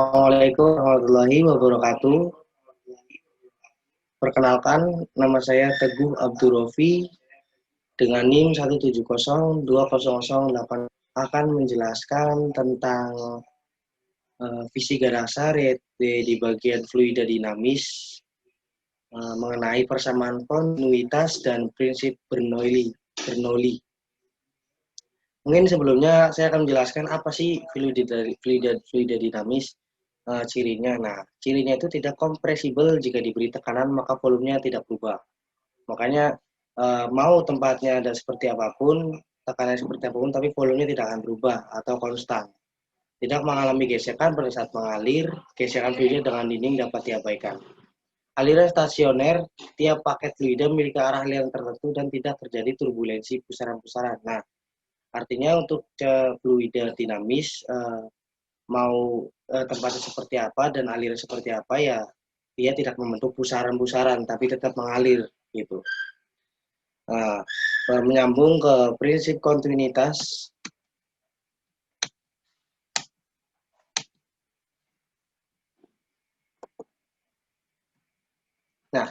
Assalamualaikum warahmatullahi wabarakatuh. Perkenalkan, nama saya Teguh Abdurrofi dengan NIM 1702008 akan menjelaskan tentang fisika dasar yaitu di bagian fluida dinamis mengenai persamaan kontinuitas dan prinsip Bernoulli. Mungkin sebelumnya saya akan menjelaskan apa sih fluida dinamis. Cirinya. Nah, cirinya itu tidak kompresibel jika diberi tekanan maka volumenya tidak berubah. Makanya mau tempatnya ada seperti apapun, tekanan seperti apapun, tapi volumenya tidak akan berubah atau konstan. Tidak mengalami gesekan pada saat mengalir, gesekan fluida dengan dinding dapat diabaikan. Aliran stasioner, tiap paket fluida memiliki arah aliran tertentu dan tidak terjadi turbulensi pusaran-pusaran. Nah, artinya untuk fluida dinamis mau tempatnya seperti apa dan aliran seperti apa ya dia tidak membentuk pusaran-pusaran tapi tetap mengalir gitu. Nah, menyambung ke prinsip kontinuitas. Nah,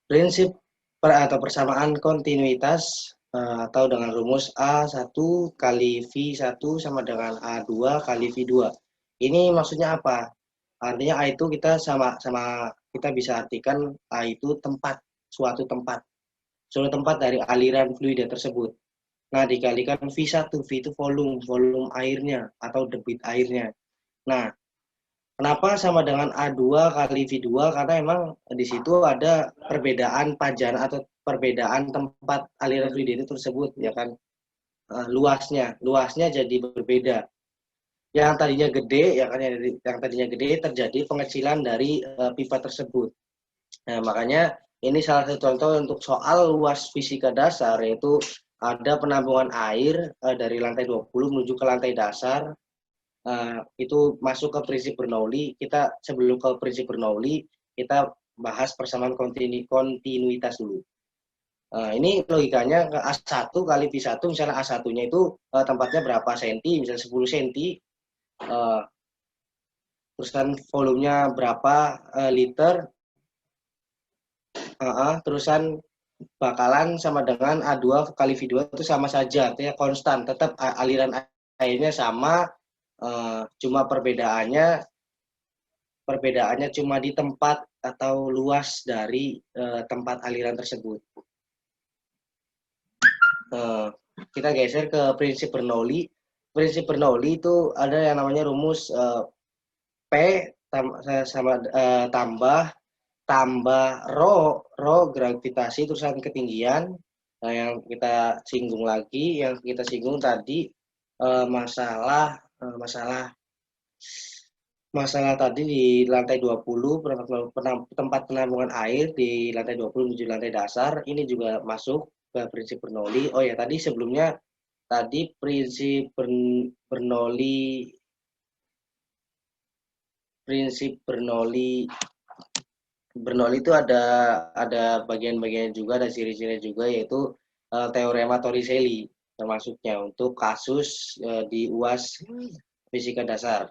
prinsip atau persamaan kontinuitas atau dengan rumus A1 kali V1 sama dengan A2 kali V2. Ini maksudnya apa? Artinya A itu kita sama kita bisa artikan A itu tempat, suatu tempat. Suatu tempat dari aliran fluida tersebut. Nah, dikalikan V1, V itu volume airnya atau debit airnya. Nah, kenapa sama dengan A2 kali V2? Karena emang di situ ada perbedaan pajan atau perbedaan tempat aliran fluid itu tersebut, ya kan? Luasnya jadi berbeda. Yang tadinya gede, ya kan, yang tadinya gede terjadi pengecilan dari pipa tersebut. Nah, makanya ini salah satu contoh untuk soal luas fisika dasar, yaitu ada penampungan air dari lantai 20 menuju ke lantai dasar. Itu masuk ke prinsip Bernoulli. Kita sebelum ke prinsip Bernoulli, kita bahas persamaan kontinuitas dulu. Ini logikanya ke A1 kali V1, misalnya A1-nya itu tempatnya berapa senti, misalnya 10 senti, terus kan volumenya berapa liter, terusan bakalan sama dengan A2 kali V2 itu sama saja, artinya konstan, tetap aliran airnya sama, cuma perbedaannya cuma di tempat atau luas dari tempat aliran tersebut. Kita geser ke prinsip Bernoulli. Prinsip Bernoulli itu ada yang namanya rumus P tambah rho gravitasi terusan ketinggian. Nah, yang kita singgung tadi masalah tadi di lantai 20 tempat penampungan air di lantai 20 menuju lantai dasar ini juga masuk ke prinsip Bernoulli. Oh ya, tadi sebelumnya prinsip Bernoulli itu ada bagian-bagian juga, ada ciri-ciri juga, yaitu teorema Torricelli termasuknya untuk kasus di UAS fisika dasar.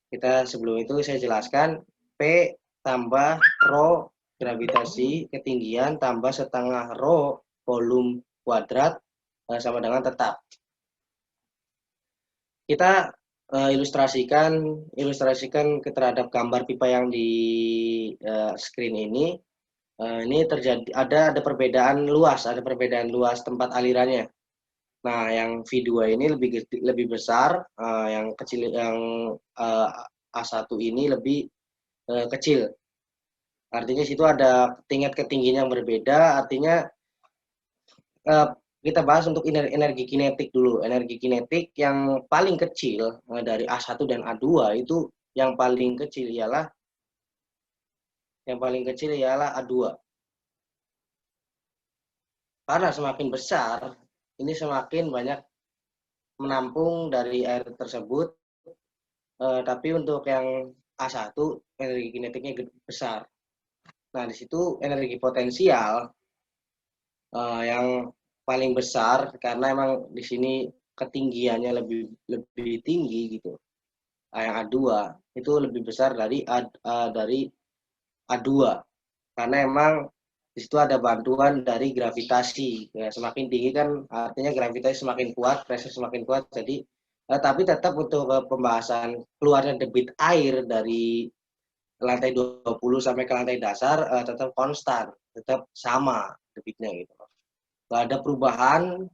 Kita sebelum itu saya jelaskan P tambah rho gravitasi ketinggian tambah setengah rho volume kuadrat sama dengan tetap. Kita ilustrasikan terhadap gambar pipa yang di screen ini. Ini terjadi ada perbedaan luas tempat alirannya. Nah, yang V2 ini lebih besar, yang kecil, yang A1 ini lebih kecil. Artinya situ ada tingkat ketinggian yang berbeda. Artinya kita bahas untuk energi kinetik dulu. Energi kinetik yang paling kecil dari A1 dan A2 itu yang paling kecil ialah A2. Karena semakin besar, ini semakin banyak menampung dari air tersebut. Tapi untuk yang A1 energi kinetiknya besar. Nah, di situ energi potensial yang paling besar karena emang di sini ketinggiannya lebih tinggi gitu. yang A2 itu lebih besar dari A2 karena emang di situ ada bantuan dari gravitasi. Ya, semakin tinggi kan artinya gravitasi semakin kuat, pressure semakin kuat. Jadi tapi tetap untuk pembahasan keluarnya debit air dari lantai 20 sampai ke lantai dasar tetap konstan, tetap sama debitnya gitu. Nggak ada perubahan,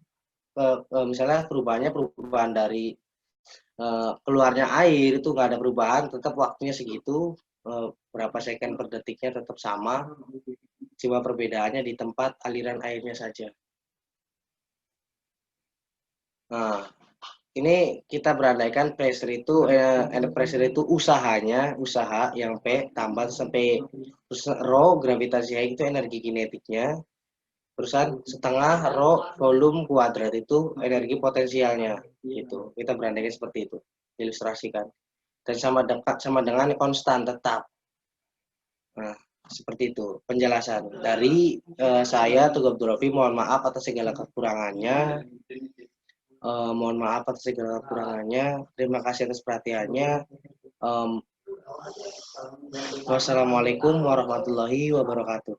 misalnya perubahan dari keluarnya air itu nggak ada perubahan, tetap waktunya segitu, berapa second per detiknya tetap sama, cuma perbedaannya di tempat aliran airnya saja. Nah, ini kita berandaikan pressure itu usaha yang P tambah sampai terus rho gravitasi itu energi kinetiknya, terusan setengah rho volume kuadrat itu energi potensialnya gitu. Kita berandaikan seperti itu, ilustrasikan. Dan sama dengan konstan tetap. Nah, seperti itu penjelasan dari saya Tugab Abdurrafi. Mohon maaf atas segala kekurangannya. Terima kasih atas perhatiannya. Wassalamualaikum warahmatullahi wabarakatuh.